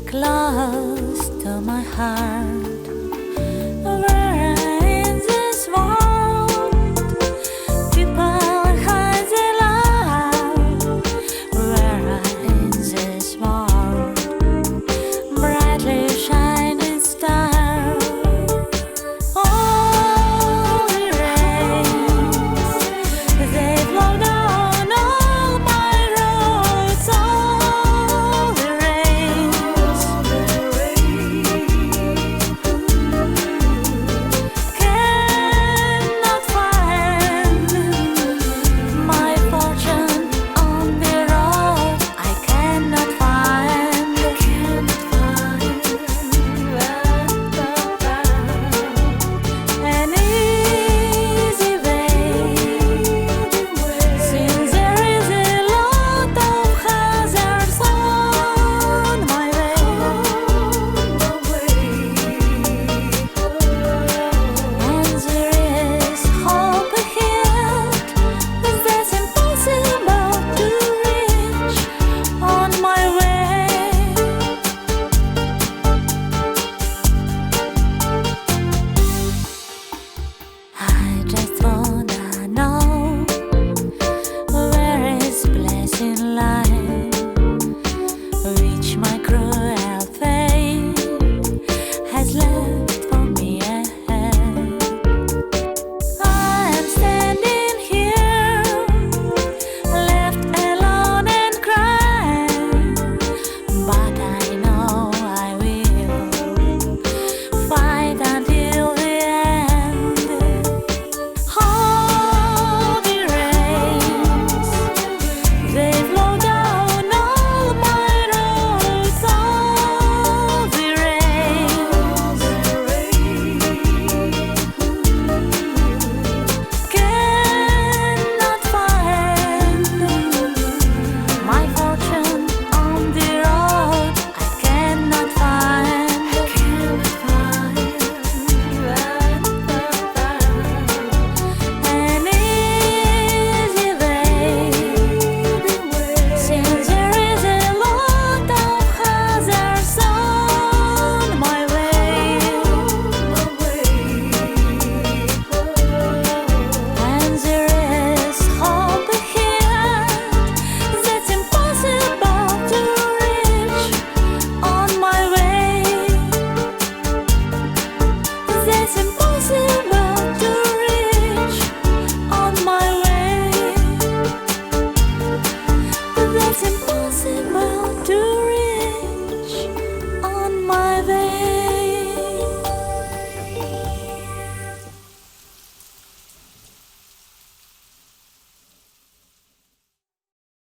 close to my heart. Where in this world people hide their love? Where in this world brightly shining star? All the rains they flow down all my roads. All the rains cannot find my fortune on the road. I cannot find an easy way, since there is a lot of hazards on my way, and there is hope ahead that's impossible to reach on my way. I just wanna know where is blessing lie, which my cruel fate has left for me ahead. I am standing here, left alone and crying, but I know I will fight until the end. All the rains they flow down all my roads. All the rains cannot find my fortune on the road. I cannot find an easy way, since there is a lot of hazards on my way, and there is hope ahead that's impossible to reach on my way. That's impossible.